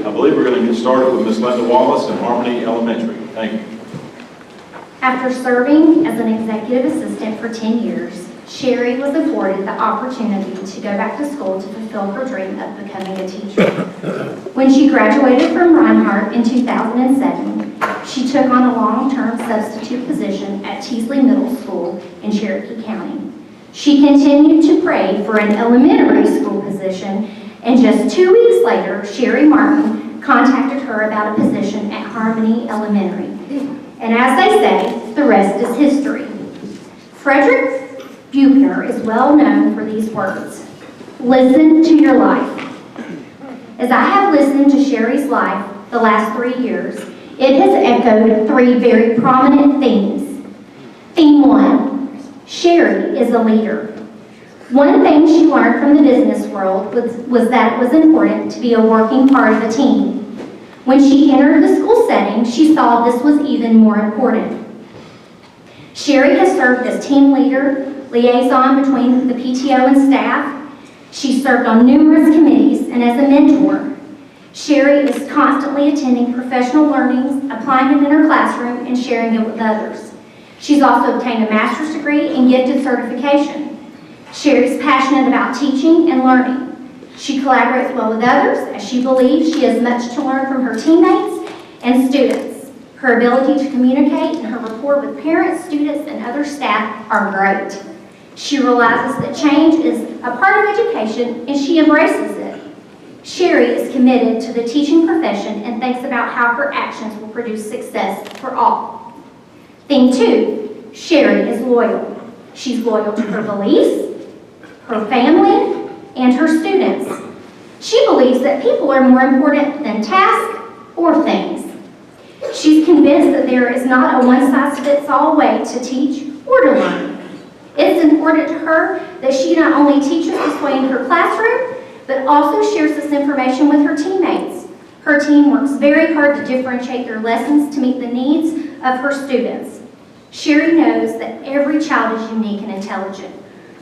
I believe we're going to get started with Ms. Linda Wallace in Harmony Elementary. Thank you. After serving as an executive assistant for 10 years, Shari was afforded the opportunity to go back to school to fulfill her dream of becoming a teacher. When she graduated from Reinhardt in 2007, she took on a long-term substitute position at Teasley Middle School in Cherokee County. She continued to pray for an elementary school position, and just 2 weeks later, Shari Martin contacted her about a position at Harmony Elementary. And as they say, the rest is history. Frederick Buechner is well known for these words: listen to your life. As I have listened to Shari's life the last 3 years, it has echoed 3 very prominent themes. Theme 1, Shari is a leader. One thing she learned from the business world was that it was important to be a working part of a team. When she entered the school setting, she saw this was even more important. Shari has served as team leader, liaison between the PTO and staff. She served on numerous committees and as a mentor. Shari is constantly attending professional learnings, applying it in her classroom, and sharing it with others. She's also obtained a master's degree and gifted certification. Shari's passionate about teaching and learning. She collaborates well with others, as she believes she has much to learn from her teammates and students. Her ability to communicate and her rapport with parents, students, and other staff are great. She realizes that change is a part of education, and she embraces it. Shari is committed to the teaching profession and thinks about how her actions will produce success for all. Theme 2, Shari is loyal. She's loyal to her beliefs, her family, and her students. She believes that people are more important than tasks or things. She's convinced that there is not a one-size-fits-all way to teach or to learn. It's important to her that she not only teaches this way in her classroom, but also shares this information with her teammates. Her team works very hard to differentiate their lessons to meet the needs of her students. Shari knows that every child is unique and intelligent.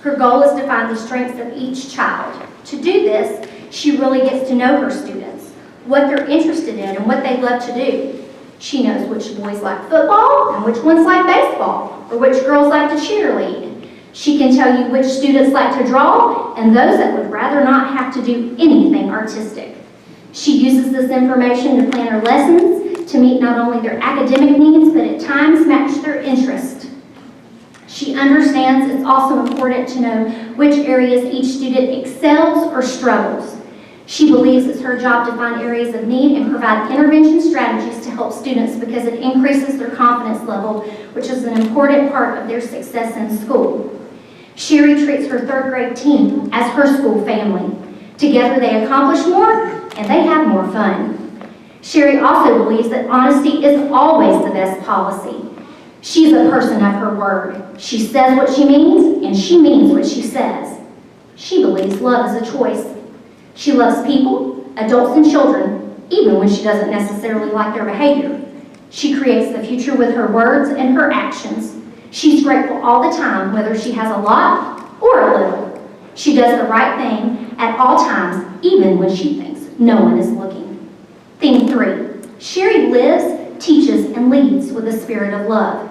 Her goal is to find the strengths of each child. To do this, she really gets to know her students, what they're interested in and what they love to do. She knows which boys like football and which ones like baseball, or which girls like to cheerlead. She can tell you which students like to draw and those that would rather not have to do anything artistic. She uses this information to plan her lessons to meet not only their academic needs, but at times match their interests. She understands it's also important to know which areas each student excels or struggles. She believes it's her job to find areas of need and provide intervention strategies to help students because it increases their confidence level, which is an important part of their success in school. Shari treats her 3rd grade team as her school family. Together they accomplish more and they have more fun. Shari also believes that honesty is always the best policy. She's a person of her word. She says what she means, and she means what she says. She believes love is a choice. She loves people, adults and children, even when she doesn't necessarily like their behavior. She creates the future with her words and her actions. She's grateful all the time, whether she has a lot or a little. She does the right thing at all times, even when she thinks no one is looking. Theme 3, Shari lives, teaches, and leads with a spirit of love.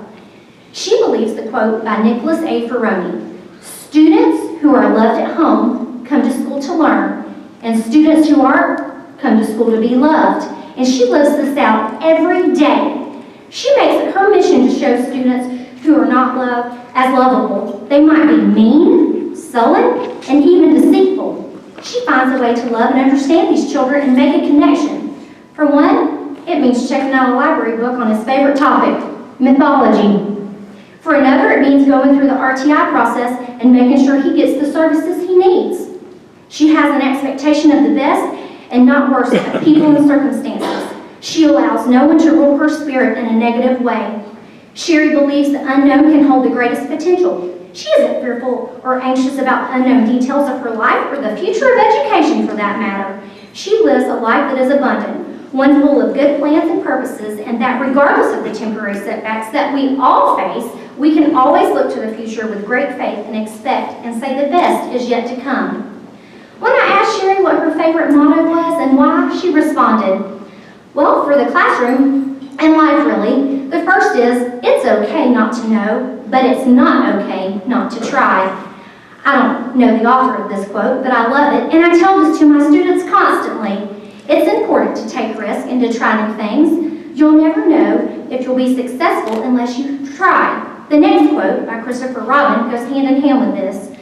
She believes the quote by Nicholas A. Ferroni: students who are loved at home come to school to learn, and students who aren't come to school to be loved. And she lives this out every day. She makes it her mission to show students who are not loved as lovable. They might be mean, sullen, and even deceitful. She finds a way to love and understand these children and make a connection. For one, it means checking out a library book on his favorite topic, mythology. For another, it means going through the RTI process and making sure he gets the services he needs. She has an expectation of the best and not worse of people and circumstances. She allows no one to rule her spirit in a negative way. Shari believes the unknown can hold the greatest potential. She isn't fearful or anxious about unknown details of her life or the future of education for that matter. She lives a life that is abundant, one full of good plans and purposes, and that regardless of the temporary setbacks that we all face, we can always look to the future with great faith and expect and say the best is yet to come. When I asked Shari what her favorite motto was and why, she responded, well, for the classroom and life really, the first is, it's okay not to know, but it's not okay not to try. I don't know the author of this quote, but I love it, and I tell this to my students constantly. It's important to take risks and to try new things. You'll never know if you'll be successful unless you try. The next quote by Christopher Robin goes hand in hand with this.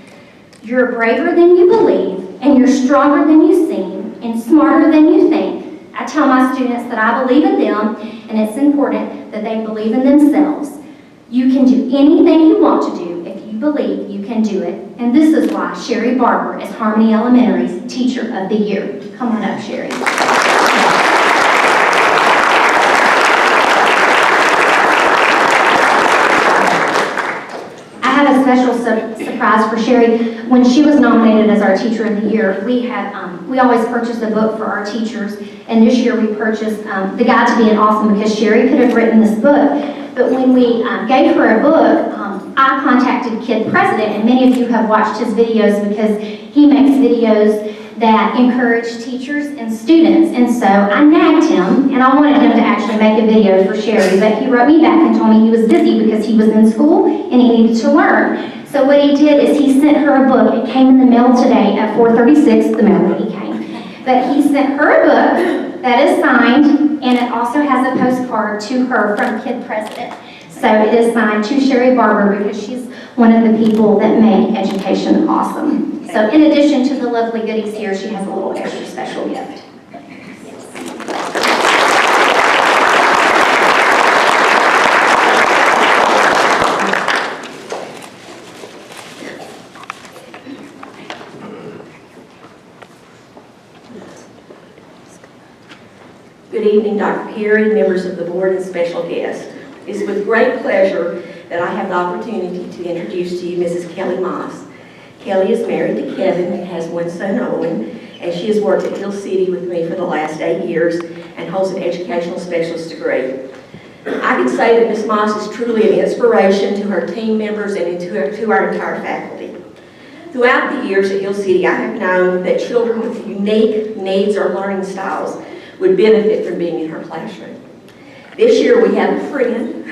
You're braver than you believe, and you're stronger than you seem, and smarter than you think. I tell my students that I believe in them, and it's important that they believe in themselves. You can do anything you want to do if you believe you can do it. And this is why Shari Barber is Harmony Elementary's Teacher of the Year. Come on up, Shari. I have a special surprise for Shari. When she was nominated as our Teacher of the Year, we always purchase a book for our teachers, and this year we purchased The Guide to Being Awesome because Shari could have written this book. But when we gave her a book, I contacted Kid President, and many of you have watched his videos because he makes videos that encourage teachers and students. And so I nagged him, and I wanted him to actually make a video for Shari, but he wrote me back and told me he was busy because he was in school and he needed to learn. So what he did is he sent her a book. It came in the mail today at 4:36, the mailman came. But he sent her a book that is signed, and it also has a postcard to her from Kid President. So it is signed to Shari Barber because she's one of the people that make education awesome. So in addition to the lovely goodies here, she has a little extra special gift. Good evening, Dr. Perry, members of the board, and special guests. It's with great pleasure that I have the opportunity to introduce to you Mrs. Kelly Moss. Kelly is married to Kevin and has one son, Owen, and she has worked at Hill City with me for the last 8 years and holds an educational specialist degree. I can say that Ms. Moss is truly an inspiration to her team members and to our entire faculty. Throughout the years at Hill City, I have known that children with unique needs or learning styles would benefit from being in her classroom. This year we have a friend,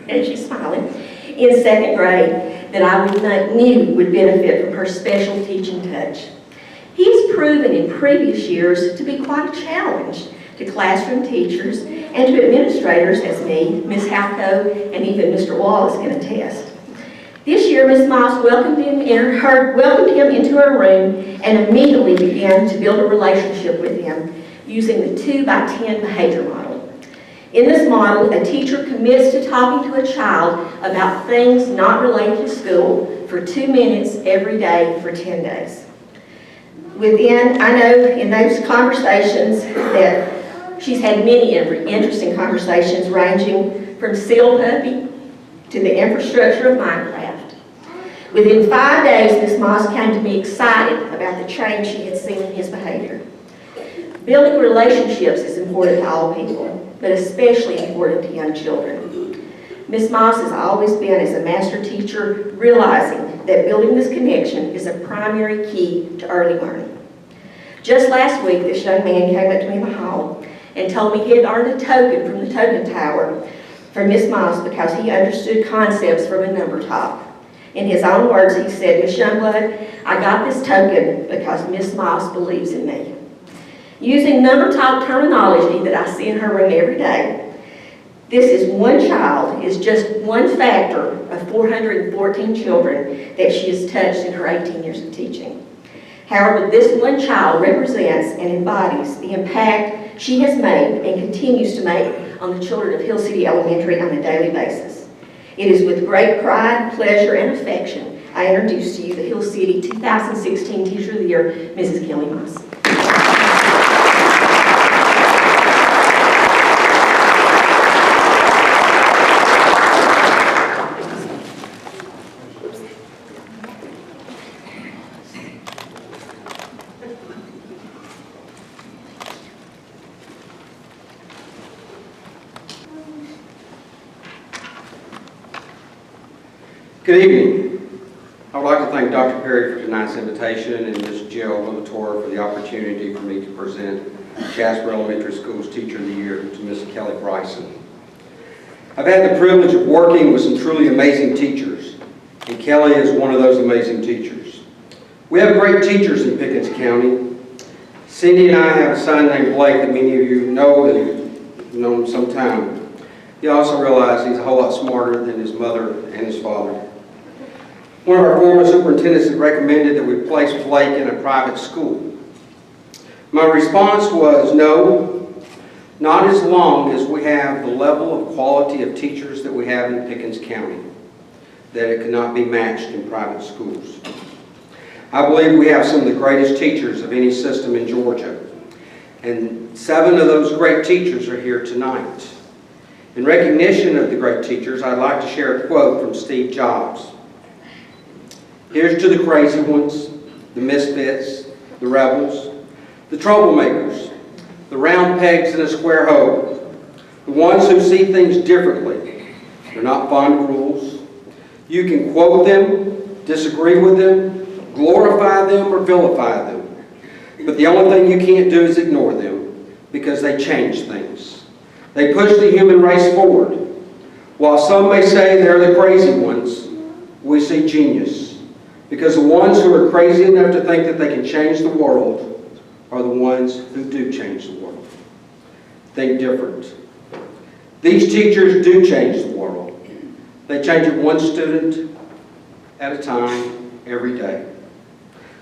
and she's smiling, in second grade that I knew would benefit from her special teaching touch. He's proven in previous years to be quite a challenge to classroom teachers and to administrators as me, Ms. Halco, and even Mr. Wallace can attest. This year, Ms. Moss welcomed him into her room and immediately began to build a relationship with him using the 2x10 behavior model. In this model, a teacher commits to talking to a child about things not related to school for 2 minutes every day for 10 days. I know in those conversations that she's had many interesting conversations ranging from Seal Puppy to the infrastructure of Minecraft. Within 5 days, Ms. Moss came to me excited about the change she had seen in his behavior. Building relationships is important to all people, but especially important to young children. Ms. Moss has always been as a master teacher, realizing that building this connection is a primary key to early learning. Just last week, this young man came up to me in the hall and told me he had earned a token from the token tower from Ms. Moss because he understood concepts from a number talk. In his own words, he said, "Ms. Youngblood, I got this token because Ms. Moss believes in me." Using number talk terminology that I see in her room every day, this is one child, is just one factor of 414 children that she has touched in her 18 years of teaching. However, this one child represents and embodies the impact she has made and continues to make on the children of Hill City Elementary on a daily basis. It is with great pride, pleasure, and affection I introduce to you the Hill City 2016 Teacher of the Year, Mrs. Kelly Moss. Good evening. I would like to thank Dr. Perry for tonight's invitation and Ms. Jill Lula Mae for the opportunity for me to present Jasper Elementary School's Teacher of the Year to Ms. Kelly Bryson. I've had the privilege of working with some truly amazing teachers, and Kelly is one of those amazing teachers. We have great teachers in Pickens County. Cindy and I have a son named Blake that many of you know and have known him some time. You also realize he's a whole lot smarter than his mother and his father. One of our former superintendents had recommended that we place Blake in a private school. My response was no, not as long as we have the level of quality of teachers that we have in Pickens County, that it cannot be matched in private schools. I believe we have some of the greatest teachers of any system in Georgia, and 7 of those great teachers are here tonight. In recognition of the great teachers, I'd like to share a quote from Steve Jobs. Here's to the crazy ones, the misfits, the rebels, the troublemakers, the round pegs in a square hole, the ones who see things differently. They're not fond of rules. You can quote them, disagree with them, glorify them, or vilify them. But the only thing you can't do is ignore them, because they change things. They push the human race forward. While some may say they're the crazy ones, we see genius. Because the ones who are crazy enough to think that they can change the world are the ones who do change the world. Think different. These teachers do change the world. They change it one student at a time, every day.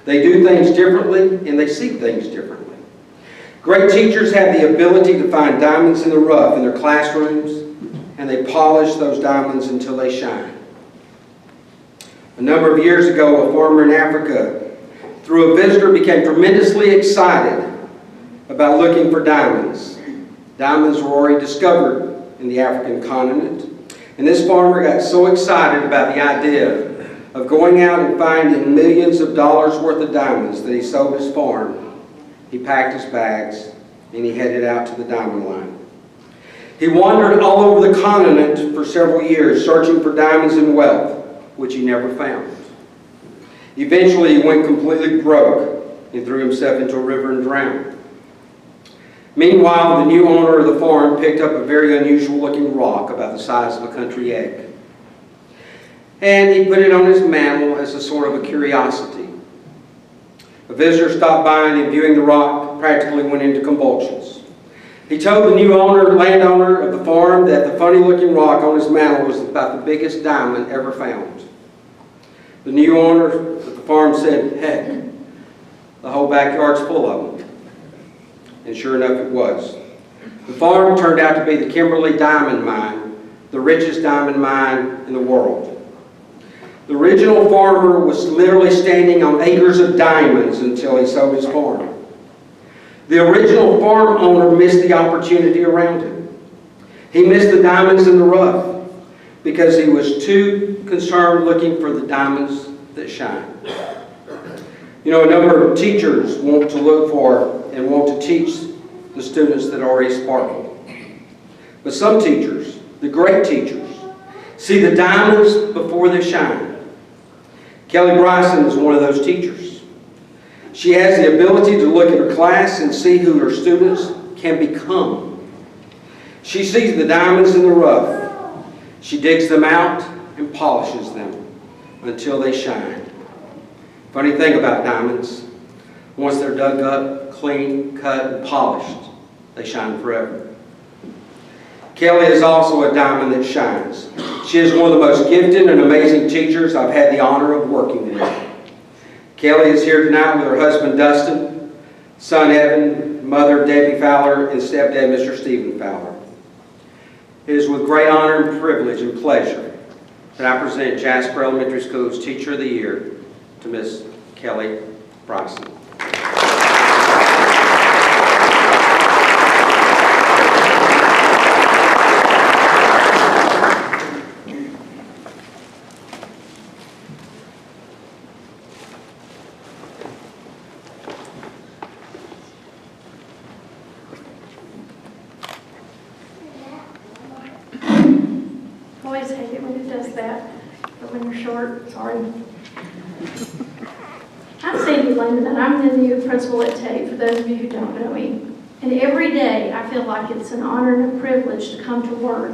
They do things differently, and they see things differently. Great teachers have the ability to find diamonds in the rough in their classrooms, and they polish those diamonds until they shine. A number of years ago, a farmer in Africa, through a visitor, became tremendously excited about looking for diamonds. Diamonds were already discovered in the African continent, and this farmer got so excited about the idea of going out and finding millions of dollars worth of diamonds that he sold his farm. He packed his bags and he headed out to the diamond line. He wandered all over the continent for several years, searching for diamonds and wealth, which he never found. Eventually, he went completely broke and threw himself into a river and drowned. Meanwhile, the new owner of the farm picked up a very unusual-looking rock about the size of a country egg, and he put it on his mantle as a sort of a curiosity. A visitor stopped by and, viewing the rock, practically went into convulsions. He told the new landowner of the farm that the funny-looking rock on his mantle was about the biggest diamond ever found. The new owner of the farm said, "Heck, the whole backyard's full of them." And sure enough, it was. The farm turned out to be the Kimberly Diamond Mine, the richest diamond mine in the world. The original farmer was literally standing on acres of diamonds until he sold his farm. The original farm owner missed the opportunity around him. He missed the diamonds in the rough because he was too concerned looking for the diamonds that shine. You know, a number of teachers want to look for and want to teach the students that already sparkle. But some teachers, the great teachers, see the diamonds before they shine. Kelly Bryson is one of those teachers. She has the ability to look at her class and see who her students can become. She sees the diamonds in the rough. She digs them out and polishes them until they shine. Funny thing about diamonds, once they're dug up, clean, cut, and polished, they shine forever. Kelly is also a diamond that shines. She is one of the most gifted and amazing teachers I've had the honor of working with. Kelly is here tonight with her husband Dustin, son Evan, mother Debbie Fowler, and stepdad Mr. Stephen Fowler. It is with great honor and privilege and pleasure that I present Jasper Elementary School's Teacher of the Year to Miss Kelly Bryson. Always hate it when it does that, but when you're short, sorry. Lehman, and I'm the new principal at Tate, for those of you who don't know me. And every day, I feel like it's an honor and a privilege to come to work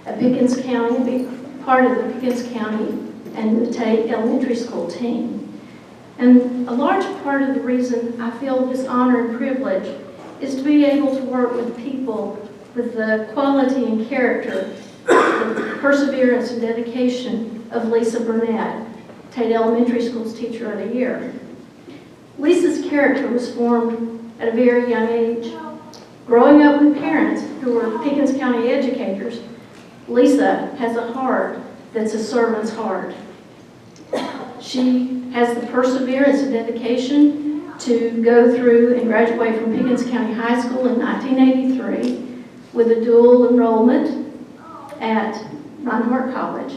at Pickens County and be part of the Pickens County and the Tate Elementary School team. And a large part of the reason I feel this honor and privilege is to be able to work with people with the quality and character, the perseverance and dedication of Lisa Barnett, Tate Elementary School's Teacher of the Year. Lisa's character was formed at a very young age. Growing up with parents who were Pickens County educators, Lisa has a heart that's a servant's heart. She has the perseverance and dedication to go through and graduate from Pickens County High School in 1983 with a dual enrollment at Reinhardt College.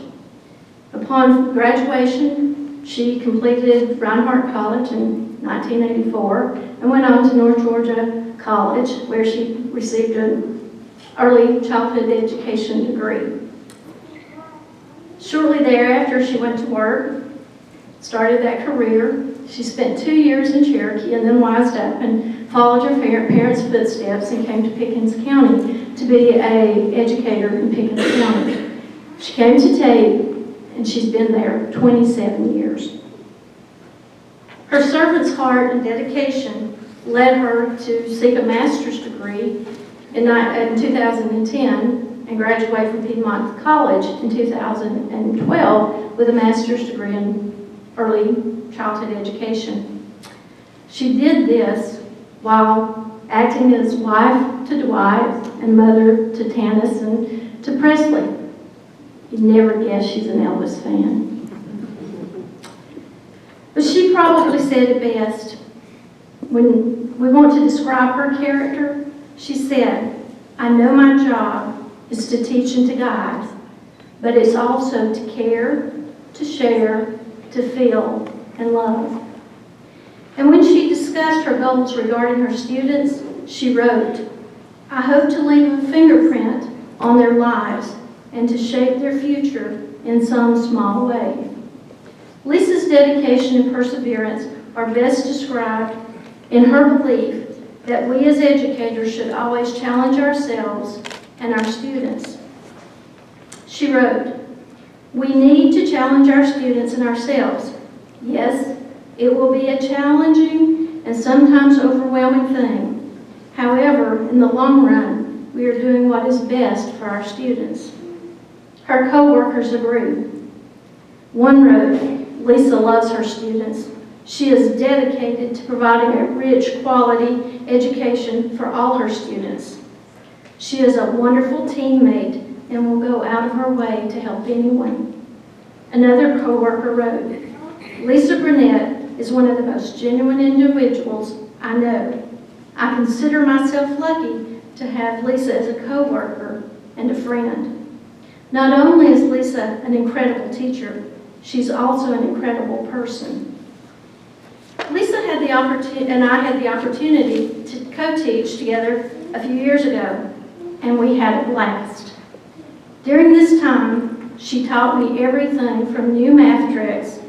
Upon graduation, she completed Reinhardt College in 1984 and went on to North Georgia College, where she received an early childhood education degree. Shortly thereafter, she went to work, started that career. She spent 2 years in Cherokee and then wised up and followed her parents' footsteps and came to Pickens County to be an educator in Pickens County. She came to Tate, and she's been there 27 years. Her servant's heart and dedication led her to seek a master's degree in 2010 and graduate from Piedmont College in 2012 with a master's degree in early childhood education. She did this while acting as wife to Dwight and mother to Tanis and to Presley. You'd never guess she's an Elvis fan. But she probably said it best. When we want to describe her character, she said, "I know my job is to teach and to guide, but it's also to care, to share, to feel, and love." And when she discussed her goals regarding her students, she wrote, "I hope to leave a fingerprint on their lives and to shape their future in some small way." Lisa's dedication and perseverance are best described in her belief that we as educators should always challenge ourselves and our students. She wrote, "We need to challenge our students and ourselves. Yes, it will be a challenging and sometimes overwhelming thing. However, in the long run, we are doing what is best for our students." Her co-workers agree. One wrote, "Lisa loves her students. She is dedicated to providing a rich, quality education for all her students. She is a wonderful teammate and will go out of her way to help anyone." Another co-worker wrote, "Lisa Barnett is one of the most genuine individuals I know. I consider myself lucky to have Lisa as a co-worker and a friend." Not only is Lisa an incredible teacher, she's also an incredible person. Lisa and I had the opportunity to co-teach together a few years ago, and we had a blast. During this time, she taught me everything from new math tricks,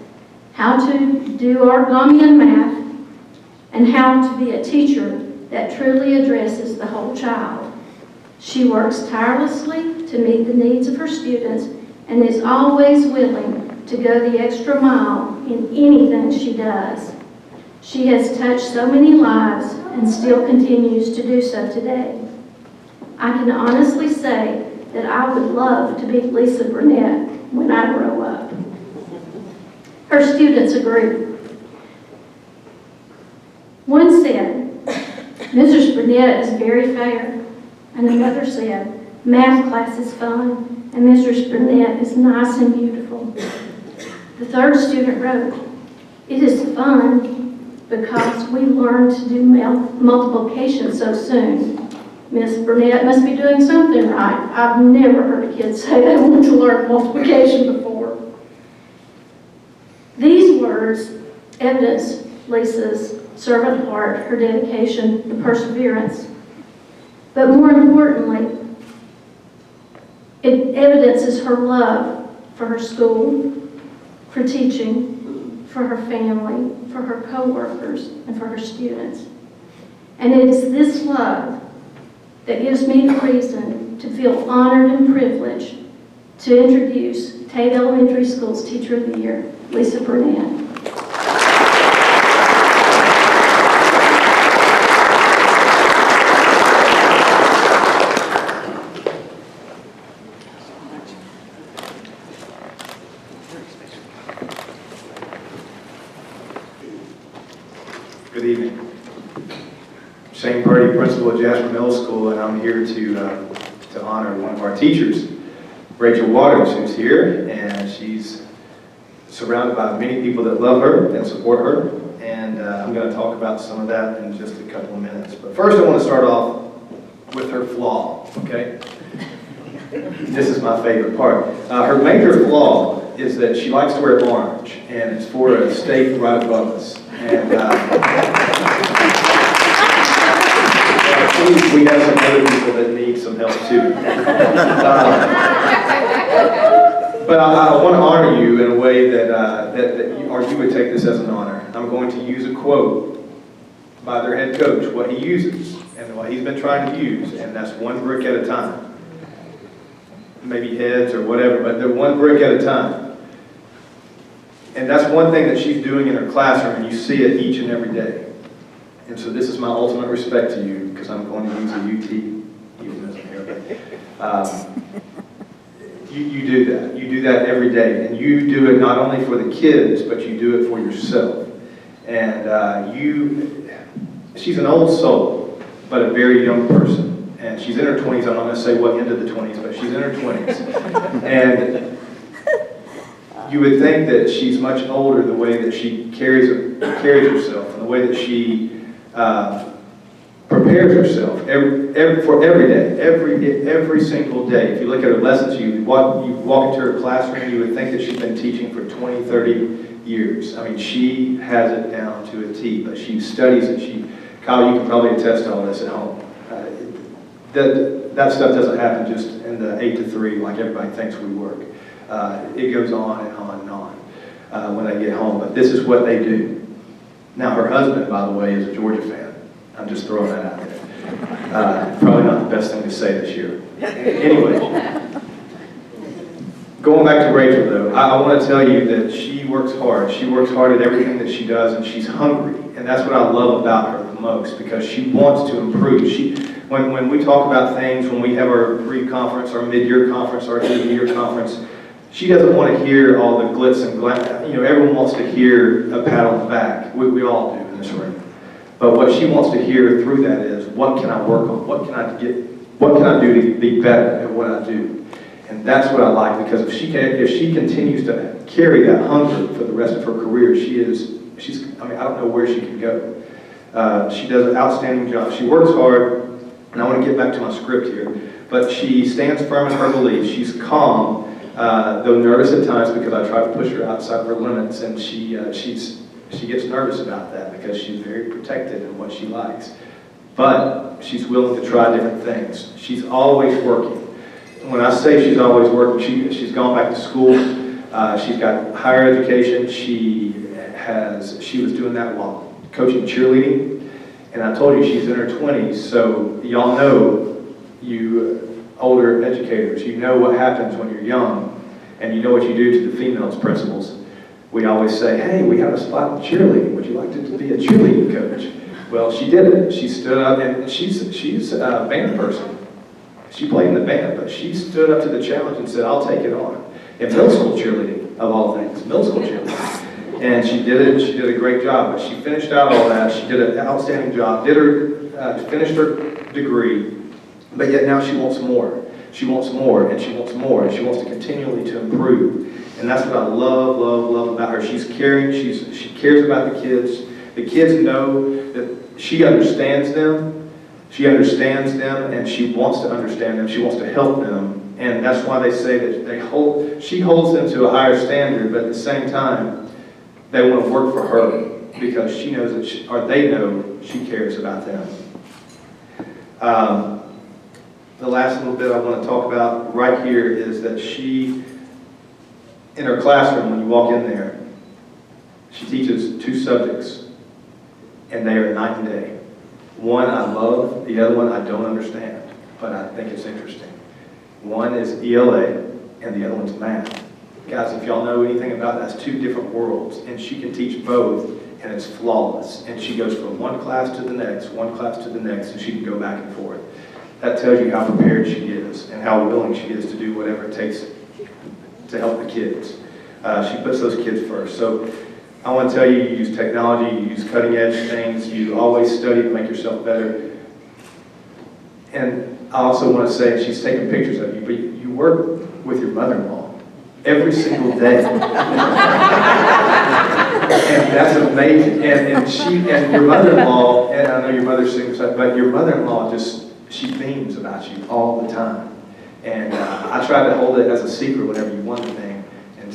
how to do Origamian math, and how to be a teacher that truly addresses the whole child. She works tirelessly to meet the needs of her students and is always willing to go the extra mile in anything she does. She has touched so many lives and still continues to do so today. I can honestly say that I would love to be Lisa Barnett when I grow up. Her students agree. One said, "Mrs. Barnett is very fair," and another said, "Math class is fun, and Mrs. Barnett is nice and beautiful." The third student wrote, "It is fun because we learn to do multiplication so soon. Miss Barnett must be doing something right. I've never heard a kid say they want to learn multiplication before." These words evidence Lisa's servant heart, her dedication, the perseverance. But more importantly, it evidences her love for her school, for teaching, for her family, for her co-workers, and for her students. And it is this love that gives me the reason to feel honored and privileged to introduce Tate Elementary School's Teacher of the Year, Lisa Barnett. Good evening. Shane Purdy, principal at Jasper Middle School, and I'm here to honor one of our teachers, Rachel Waters, who's here, and she's surrounded by many people that love her and support her, and I'm going to talk about some of that in just a couple of minutes. But first I want to start off with her flaw, okay? This is my favorite part. Her major flaw is that she likes to wear orange, and it's for a state right above us. And please, we have some other people that need some help too. But I want to honor you in a way that you would take this as an honor. I'm going to use a quote by their head coach, what he uses and what he's been trying to use, and that's one brick at a time. Maybe heads or whatever, but they're one brick at a time. And that's one thing that she's doing in her classroom, and you see it each and every day. And so this is my ultimate respect to you, because I'm going to use a UT euphemism here. But, you do that. You do that every day. And you do it not only for the kids, but you do it for yourself. And she's an old soul, but a very young person. And she's in her 20s. I'm not going to say what end of the 20s, but she's in her 20s. And you would think that she's much older the way that she carries herself and the way that she prepares herself for every day, every single day. If you look at her lessons, you walk into her classroom, you would think that she's been teaching for 20, 30 years. I mean, she has it down to a T, but she studies it. Kyle, you can probably attest to all this at home. That stuff doesn't happen just in the 8 to 3 like everybody thinks we work. It goes on and on and on when they get home, but this is what they do. Now, her husband, by the way, is a Georgia fan. I'm just throwing that out there. Probably not the best thing to say this year. Anyway, going back to Rachel, though, I want to tell you that she works hard. She works hard at everything that she does, and she's hungry. And that's what I love about her the most, because she wants to improve. When we talk about things, when we have our pre-conference, our mid-year conference, our end-of-the-year conference, she doesn't want to hear all the glitz and glam. Everyone wants to hear a pat on the back. We all do in this room. But what she wants to hear through that is, what can I work on? What can I do to be better at what I do? And that's what I like, because if she continues to carry that hunger for the rest of her career, I don't know where she can go. She does an outstanding job. She works hard, and I want to get back to my script here, but she stands firm in her beliefs. She's calm, though nervous at times, because I try to push her outside of her limits, and she gets nervous about that because she's very protected in what she likes. But she's willing to try different things. She's always working. When I say she's always working, she's gone back to school. She's got higher education. She was doing that while coaching cheerleading. And I told you she's in her 20s, so y'all know, you older educators, you know what happens when you're young, and you know what you do to the females principals. We always say, hey, we have a spot in cheerleading. Would you like to be a cheerleading coach? Well, she did it. She stood up, and she's a band person. She played in the band, but she stood up to the challenge and said, I'll take it on. In middle school cheerleading, of all things, middle school cheerleading. And she did it, she did a great job. But she finished out all that. She did an outstanding job, finished her degree, but yet now she wants more. She wants more, and she wants more, and she wants to continually to improve. And that's what I love, love, love about her. She's caring, she cares about the kids. The kids know that she understands them. She understands them, and she wants to understand them. She wants to help them. And that's why they say that she holds them to a higher standard, but at the same time, they want to work for her because she knows that they know she cares about them. The last little bit I want to talk about right here is that in her classroom, when you walk in there, She teaches 2 subjects, and they are night and day. One I love, the other one I don't understand, but I think it's interesting. One is ELA, and the other one's math. Guys, if y'all know anything about that, that's 2 different worlds, and she can teach both, and it's flawless. And she goes from one class to the next, one class to the next, and she can go back and forth. That tells you how prepared she is and how willing she is to do whatever it takes to help the kids. She puts those kids first. So I want to tell you, you use technology, you use cutting edge things, you always study to make yourself better. And I also want to say, she's taking pictures of you, but you work with your mother-in-law every single day. And that's amazing. And your mother-in-law, and I know your mother's singing, but your mother-in-law just, she beams about you all the time. And I tried to hold it as a secret whenever you won the thing. And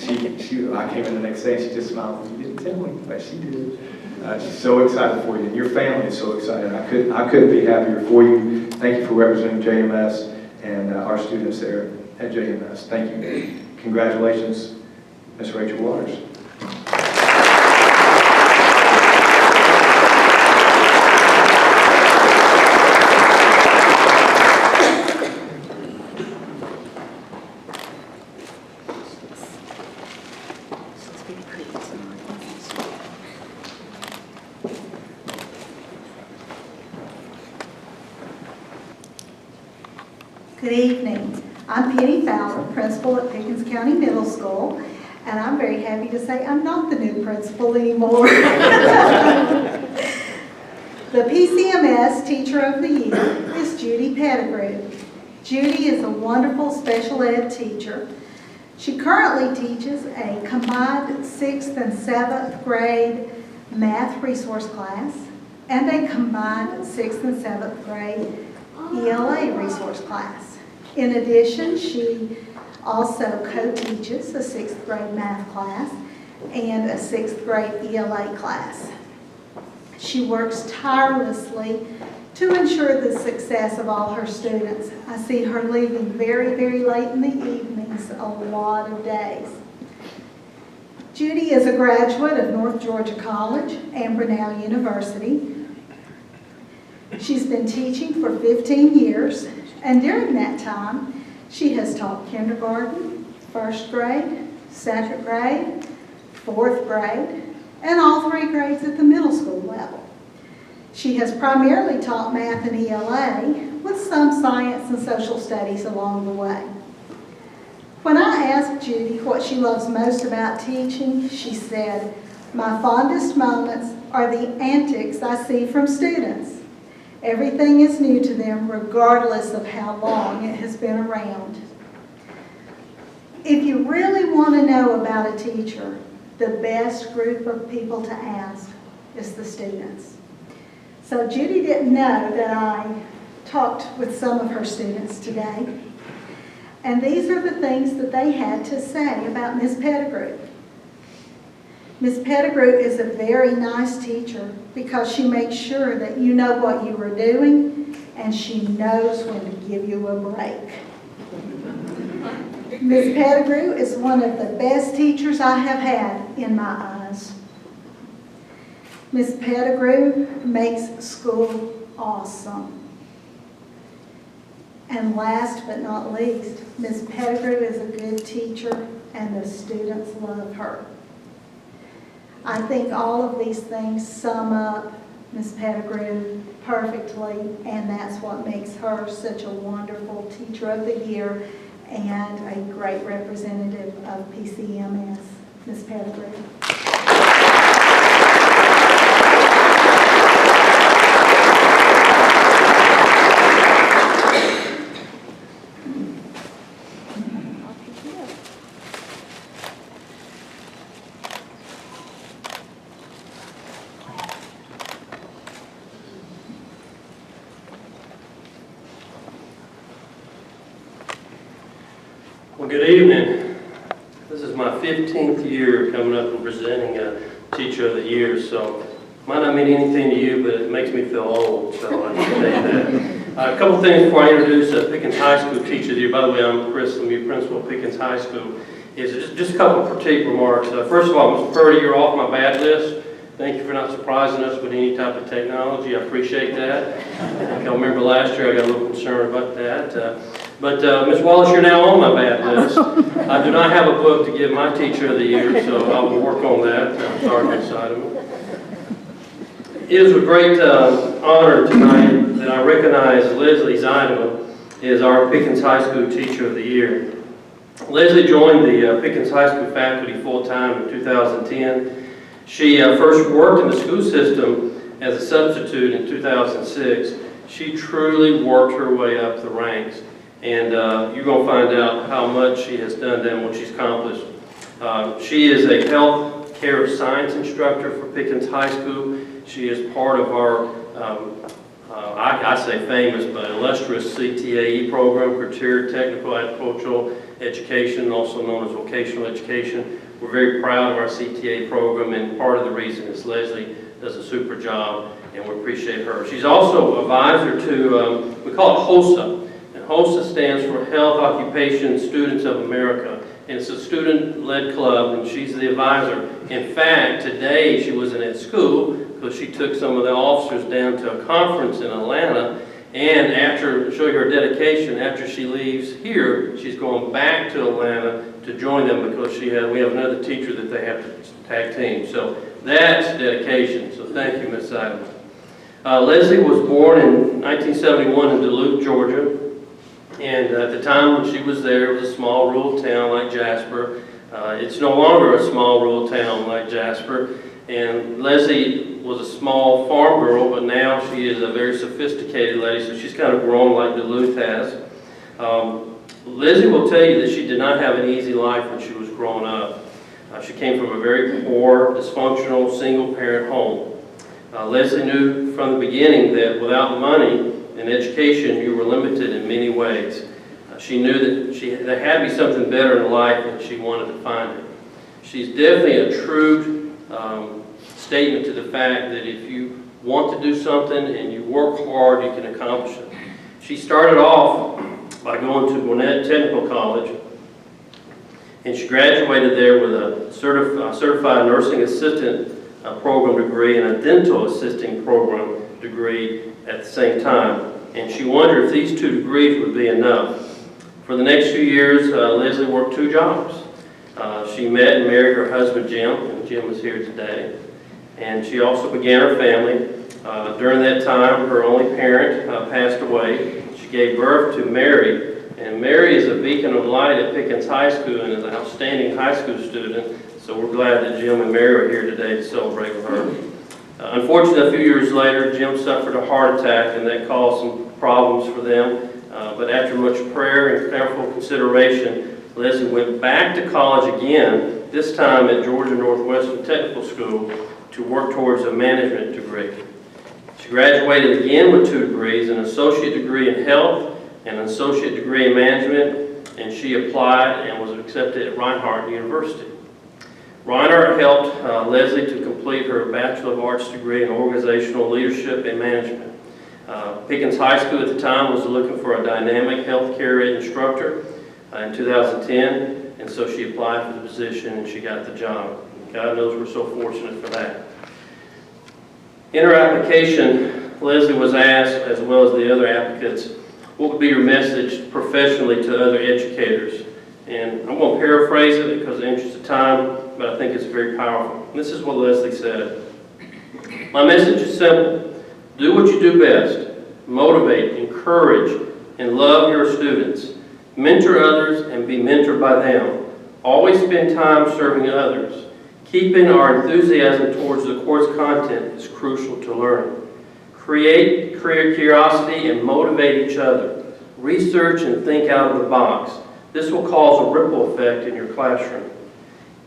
I came in the next day and she just smiled. You didn't tell me, but she did. She's so excited for you, and your family is so excited. I couldn't be happier for you. Thank you for representing JMS and our students there at JMS. Thank you. Congratulations, Ms. Rachel Waters. Good evening. I'm Penny Fowler, principal at Pickens County Middle School, and I'm very happy to say I'm not the new principal anymore. The PCMS Teacher of the Year is Judy Pettigrew. Judy is a wonderful special ed teacher. She currently teaches a combined 6th and 7th grade math resource class and a combined 6th and 7th grade ELA resource class. In addition, she also co-teaches a 6th grade math class and a 6th grade ELA class. She works tirelessly to ensure the success of all her students. I see her leaving very, very late in the evenings a lot of days. Judy is a graduate of North Georgia College and Brunel University. She's been teaching for 15 years, and during that time, she has taught kindergarten, 1st grade, 2nd grade, 4th grade, and all 3 grades at the middle school level. She has primarily taught math and ELA, with some science and social studies along the way. When I asked Judy what she loves most about teaching, she said, "My fondest moments are the antics I see from students. Everything is new to them, regardless of how long it has been around." If you really want to know about a teacher, the best group of people to ask is the students. So Judy didn't know that I talked with some of her students today, and these are the things that they had to say about Ms. Pettigrew. Ms. Pettigrew is a very nice teacher because she makes sure that you know what you are doing, and she knows when to give you a break. Ms. Pettigrew is one of the best teachers I have had in my eyes. Ms. Pettigrew makes school awesome. And last but not least, Ms. Pettigrew is a good teacher and the students love her. I think all of these things sum up Ms. Pettigrew perfectly, and that's what makes her such a wonderful Teacher of the Year and a great representative of PCMS. Ms. Pettigrew. Well, good evening. This is my 15th year coming up and presenting a Teacher of the Year, so it might not mean anything to you, but it makes me feel old, so I can tell you that. A couple things before I introduce Pickens High School Teacher of the Year. By the way, I'm Chris Lemieux, Principal of Pickens High School. is just a couple of critique remarks. First of all, Ms. Purdy, you're off my bad list. Thank you for not surprising us with any type of technology. I appreciate that. I can remember last year I got a little concerned about that. But Ms. Wallace, you're now on my bad list. I do not have a book to give my Teacher of the Year, so I will work on that. I'm sorry, Ms. Zuidema. It is a great honor tonight that I recognize Leslie Zuidema as our Pickens High School Teacher of the Year. Leslie joined the Pickens High School faculty full-time in 2010. She first worked in the school system as a substitute in 2006. She truly worked her way up the ranks, and you're going to find out how much she has done and what she's accomplished. She is a health care science instructor for Pickens High School. She is part of our, I say famous, but illustrious CTAE program, Criteria Technical Agricultural Education, also known as vocational education. We're very proud of our CTA program, and part of the reason is Leslie does a super job, and we appreciate her. She's also advisor to, we call it HOSA, and HOSA stands for Health Occupation Students of America, and it's a student-led club, and she's the advisor. In fact, today she wasn't at school because she took some of the officers down to a conference in Atlanta, and after, show you her dedication, after she leaves here, she's going back to Atlanta to join them because we have another teacher that they have to tag team. So that's dedication. So thank you, Ms. Zuidema. Leslie was born in 1971 in Duluth, Georgia. And at the time when she was there, it was a small rural town like Jasper. It's no longer a small rural town like Jasper. And Leslie was a small farm girl, but now she is a very sophisticated lady, so she's kind of grown like Duluth has. Leslie will tell you that she did not have an easy life when she was growing up. She came from a very poor, dysfunctional, single-parent home. Leslie knew from the beginning that without money and education, you were limited in many ways. She knew that there had to be something better in life, and she wanted to find it. She's definitely a true statement to the fact that if you want to do something and you work hard, you can accomplish it. She started off by going to Barnett Technical College, and she graduated there with a certified nursing assistant program degree and a dental assisting program degree at the same time. And she wondered if these two degrees would be enough. For the next few years, Leslie worked 2 jobs. She met and married her husband, Jim, and Jim is here today. And she also began her family. During that time, her only parent passed away. She gave birth to Mary, and Mary is a beacon of light at Pickens High School and is an outstanding high school student. So we're glad that Jim and Mary are here today to celebrate with her. Unfortunately, a few years later, Jim suffered a heart attack, and that caused some problems for them. But after much prayer and careful consideration, Leslie went back to college again, this time at Georgia Northwestern Technical School, to work towards a management degree. She graduated again with 2 degrees, an associate degree in health and an associate degree in management, and she applied and was accepted at Reinhardt University. Reinhardt helped Leslie to complete her Bachelor of Arts degree in Organizational Leadership and Management. Pickens High School at the time was looking for a dynamic healthcare instructor in 2010, and so she applied for the position and she got the job. God knows we're so fortunate for that. In her application, Leslie was asked, as well as the other applicants, what would be your message professionally to other educators? And I'm going to paraphrase it because of the interest of time, but I think it's very powerful. And this is what Leslie said. My message is simple. Do what you do best. Motivate, encourage, and love your students. Mentor others and be mentored by them. Always spend time serving others. Keeping our enthusiasm towards the course content is crucial to learning. Create curiosity and motivate each other. Research and think out of the box. This will cause a ripple effect in your classroom.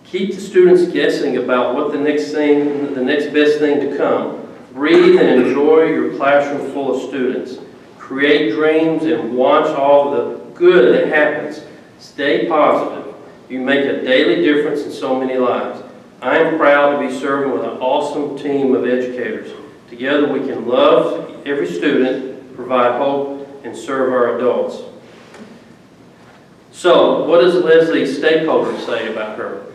Keep the students guessing about what the next best thing to come. Breathe and enjoy your classroom full of students. Create dreams and watch all the good that happens. Stay positive. You make a daily difference in so many lives. I am proud to be serving with an awesome team of educators. Together we can love every student, provide hope, and serve our adults. So, what does Leslie's stakeholders say about her?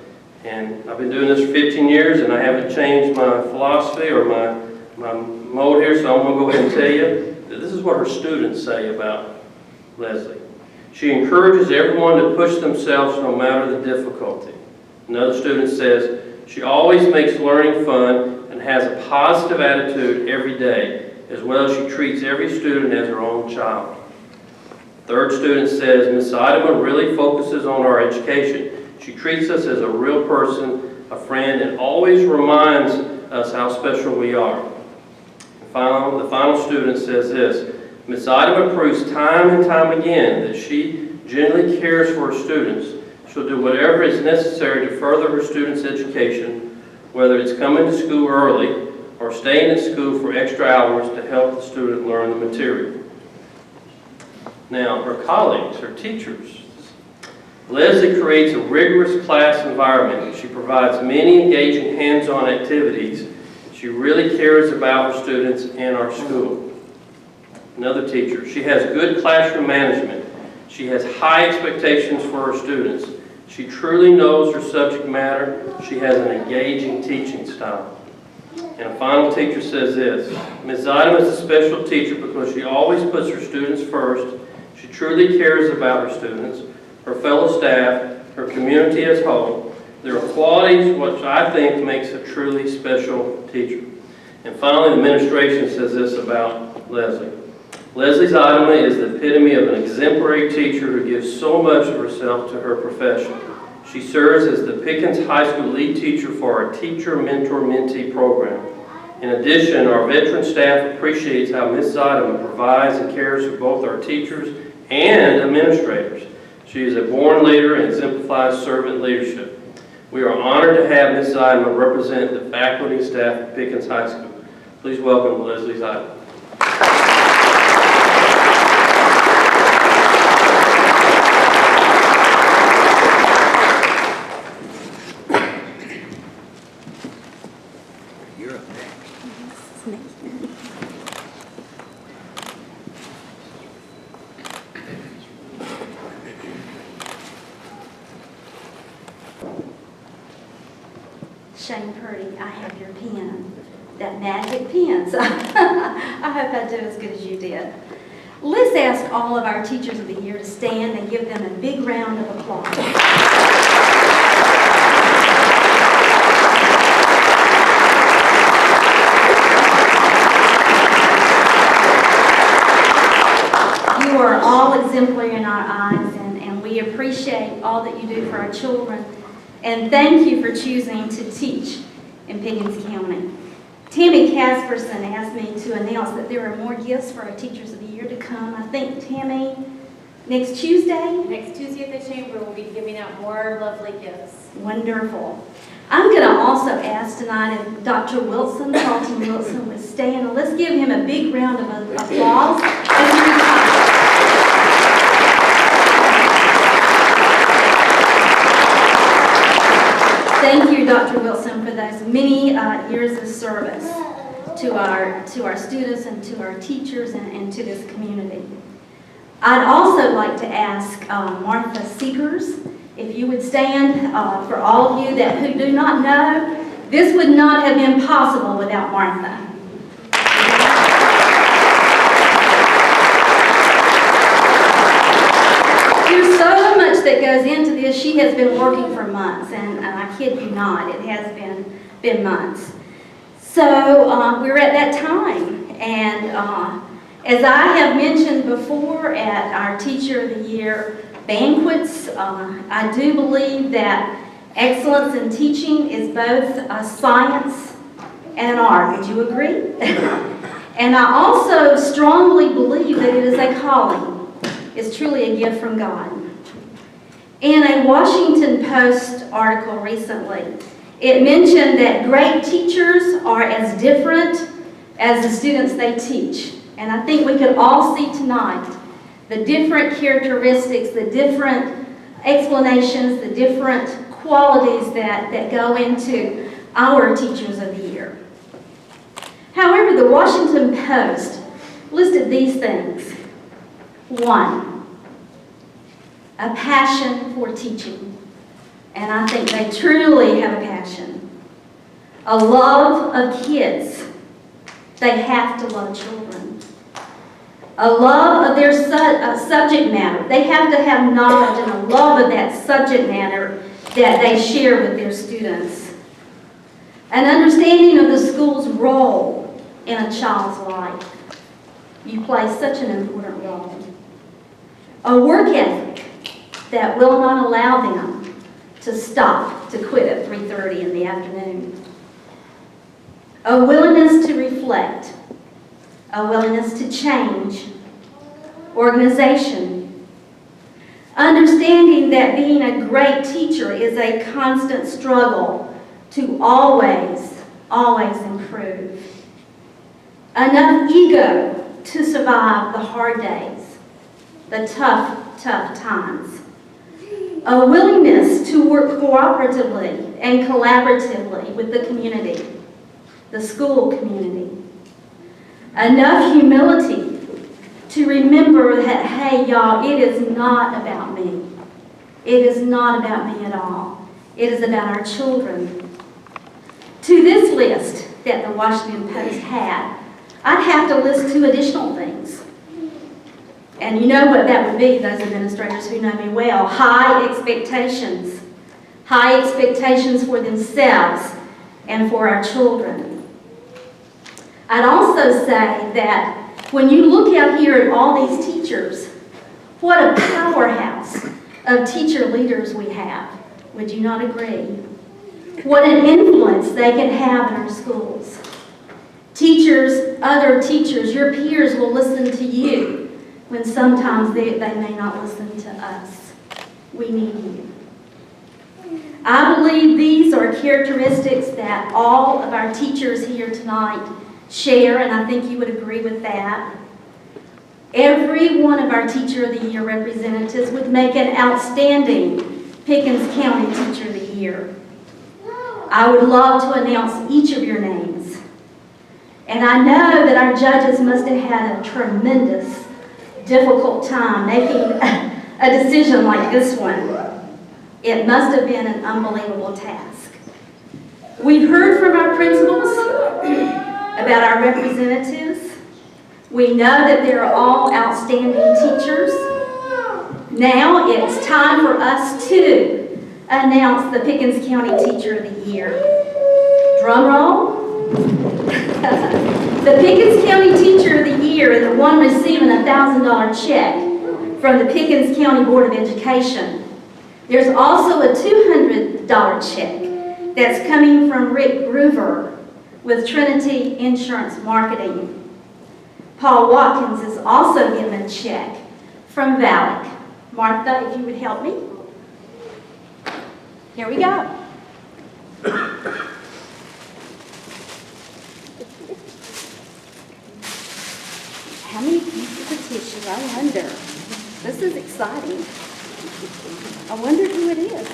And I've been doing this for 15 years, and I haven't changed my philosophy or my mode here, so I'm going to go ahead and tell you that this is what her students say about Leslie. She encourages everyone to push themselves no matter the difficulty. Another student says, she always makes learning fun and has a positive attitude every day, as well as she treats every student as her own child. Third student says, Ms. Zuidema really focuses on our education. She treats us as a real person, a friend, and always reminds us how special we are. The final student says this, Ms. Zuidema proves time and time again that she genuinely cares for her students. She'll do whatever is necessary to further her students' education, whether it's coming to school early or staying at school for extra hours to help the student learn the material. Now, her colleagues, her teachers. Leslie creates a rigorous class environment. She provides many engaging hands-on activities. She really cares about her students and our school. Another teacher. She has good classroom management. She has high expectations for her students. She truly knows her subject matter. She has an engaging teaching style. And a final teacher says this, Ms. Zuidema is a special teacher because she always puts her students first. She truly cares about her students, her fellow staff, her community as a whole. There are qualities which I think makes a truly special teacher. And finally, the administration says this about Leslie. Leslie Zuidema is the epitome of an exemplary teacher who gives so much of herself to her profession. She serves as the Pickens High School lead teacher for our Teacher Mentor Mentee program. In addition, our veteran staff appreciates how Ms. Zuidema provides and cares for both our teachers and administrators. She is a born leader and exemplifies servant leadership. We are honored to have Ms. Zuidema represent the faculty and staff at Pickens High School. Please welcome Leslie Zuidema. Shane Purdy, I have your pen, that magic pen. So I hope I do as good as you did. Let's ask all of our Teachers of the Year to stand and give them a big round of applause. You are all exemplary in our eyes, and we appreciate all that you do for our children. And thank you for choosing to teach in Pickens County. Tammy Casperson asked me to announce that there are more gifts for our Teachers of the Year to come. I think, Tammy, next Tuesday? Next Tuesday at the Chamber, we'll be giving out more lovely gifts. Wonderful. I'm going to also ask tonight if Dr. Wilson, Carlton Wilson, would stand. And let's give him a big round of applause as he retires. Thank you, Dr. Wilson, for those many years of service to our students and to our teachers and to this community. I'd also like to ask Martha Seegers, if you would stand for all of you who do not know, this would not have been possible without Martha. There's so much that goes into this. She has been working for months, and I kid you not, it has been months. So we're at that time, and as I have mentioned before at our Teacher of the Year banquets, I do believe that excellence in teaching is both a science and an art. Would you agree? And I also strongly believe that it is a calling. It's truly a gift from God. In a Washington Post article recently, it mentioned that great teachers are as different as the students they teach. And I think we could all see tonight the different characteristics, the different explanations, the different qualities that go into our Teachers of the Year. However, the Washington Post listed these things. 1, a passion for teaching, and I think they truly have a passion, a love of kids. They have to love children. A love of their subject matter. They have to have knowledge and a love of that subject matter that they share with their students. An understanding of the school's role in a child's life. You play such an important role. A work ethic that will not allow them to stop, to quit at 3:30 in the afternoon. A willingness to reflect, a willingness to change, organization, understanding that being a great teacher is a constant struggle to always improve. Enough ego to survive the hard days, the tough times. A willingness to work cooperatively and collaboratively with the community, the school community. Enough humility to remember that, hey, y'all, it is not about me. It is not about me at all. It is about our children. To this list that the Washington Post had, I'd have to list 2 additional things. And you know what that would be, those administrators who know me well. High expectations. High expectations for themselves and for our children. I'd also say that when you look out here at all these teachers, what a powerhouse of teacher leaders we have. Would you not agree? What an influence they can have in our schools. Teachers, other teachers, your peers will listen to you when sometimes they may not listen to us. We need you. I believe these are characteristics that all of our teachers here tonight share, and I think you would agree with that. Every one of our Teacher of the Year representatives would make an outstanding Pickens County Teacher of the Year. I would love to announce each of your names. And I know that our judges must have had a tremendous, difficult time making a decision like this one. It must have been an unbelievable task. We've heard from our principals about our representatives. We know that they're all outstanding teachers. Now it's time for us to announce the Pickens County Teacher of the Year. Drum roll. The Pickens County Teacher of the Year is the one receiving a $1,000 check from the Pickens County Board of Education. There's also a $200 check that's coming from Rick Groover with Trinity Insurance Marketing. Paul Watkins is also given a check from Valak. Martha, if you would help me. Here we go. How many pieces of tissue? I wonder. This is exciting. I wonder who it is.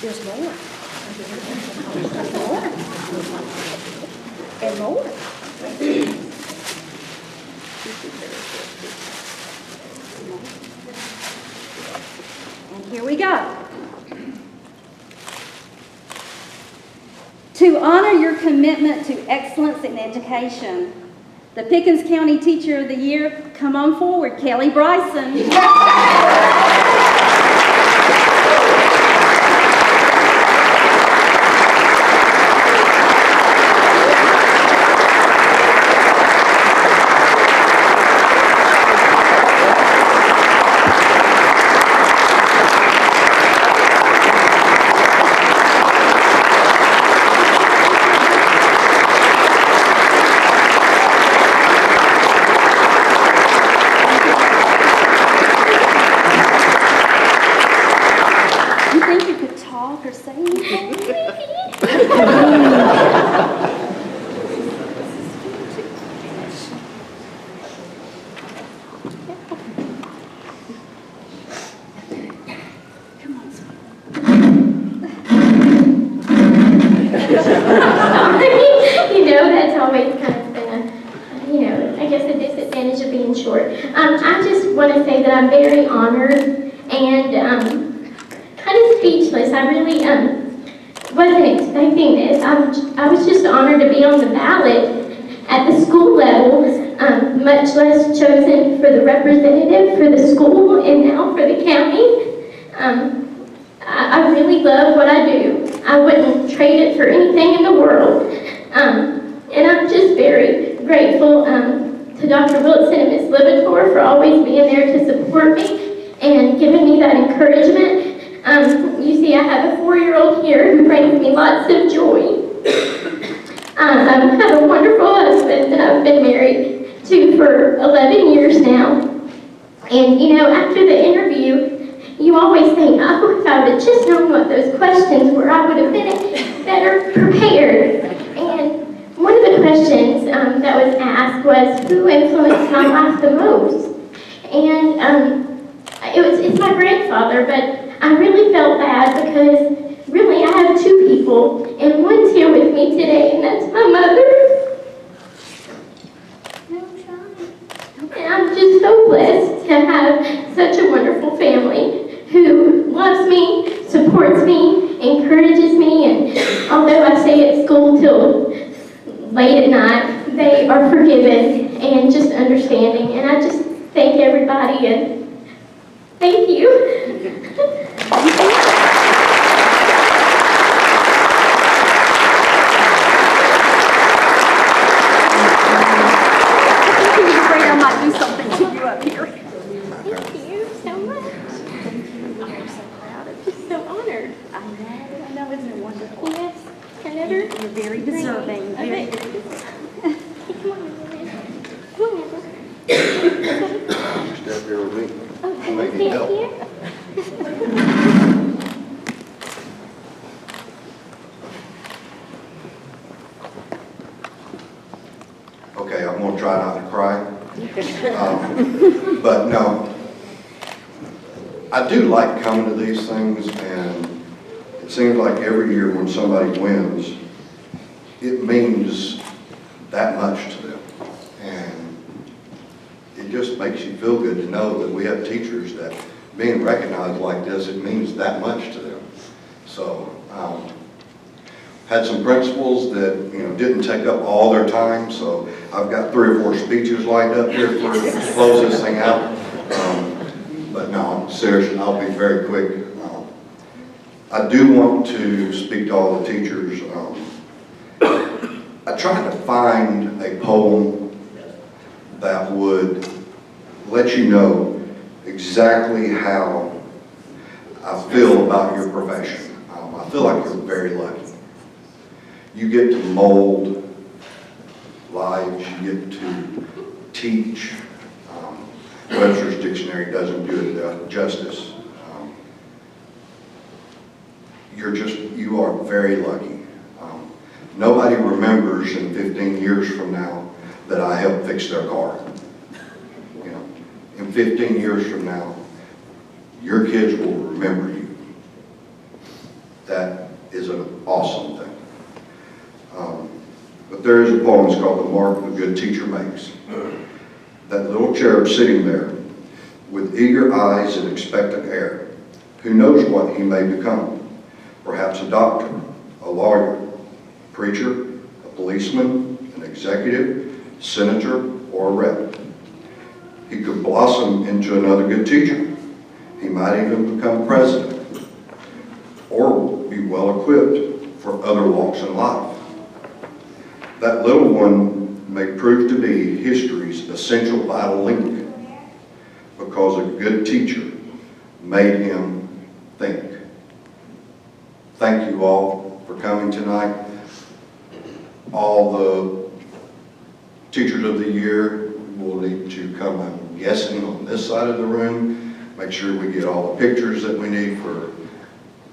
There's more. And more. And here we go. To honor your commitment to excellence in education, the Pickens County Teacher of the Year, come on forward, Kelly Bryson. You know, that's always kind of been a, I guess a disadvantage of being short. I just want to say that I'm very honored and kind of speechless. I really wasn't expecting this. I was just honored to be on the ballot at the school level, much less chosen for the representative for the school and now for the county. I really love what I do. I wouldn't trade it for anything in the world. And I'm just very grateful to Dr. Wilson and Ms. Libator for always being there to support me and giving me that encouragement. You see, I have a 4-year-old here who brings me lots of joy. I have a wonderful husband that I've been married to for 11 years now. And after the interview, you always think, oh, if I would have just known what those questions were, I would have been better prepared. And one of the questions that was asked was, who influenced my life the most? And it's my grandfather, but I really felt bad because really I have 2 people, and one's here with me today, and that's my mother. And I'm just so blessed to have such a wonderful family who loves me, supports me, encourages me, and although I stay at school till late at night, they are forgiving and just understanding. And I just thank everybody and thank you. I'm afraid I might do something to you up here. Thank you so much. I'm so proud of you. So honored. I know, isn't it wonderful? Yes, I never. You're very deserving. I Very bet. deserving. Come on, Lily. Come on, Step here with me. Oh, can I Make it stand help. here? Okay, I'm gonna try not to cry. But no, I do like coming to these things, and it seems like every year when somebody wins, it means that much to them. And it just makes you feel good to know that we have teachers that being recognized like this, it means that much to them. So, had some principals that, didn't take up all their time, so I've got 3 or 4 speeches lined up here to close this thing out. But no, I'm serious, I'll be very quick. I do want to speak to all the teachers. I tried to find a poem that would let you know exactly how I feel about your profession. I feel like you're very lucky. You get to mold lives, you get to teach. Webster's Dictionary doesn't do it justice. You are very lucky. Nobody remembers in 15 years from now that I helped fix their car. In 15 years from now, your kids will remember you. That is an awesome thing. But there is a poem, it's called The Mark a Good Teacher Makes. That little cherub sitting there with eager eyes and expectant air, who knows what he may become? Perhaps a doctor, a lawyer, a preacher, a policeman, an executive, senator, or a rep. He could blossom into another good teacher. He might even become president, or be well equipped for other walks in life. That little one may prove to be history's essential vital link, because a good teacher made him think. Thank you all for coming tonight. All the teachers of the year will need to come, I'm guessing, on this side of the room. Make sure we get all the pictures that we need for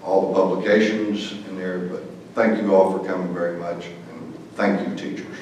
all the publications in there. But thank you all for coming very much. And thank you, teachers.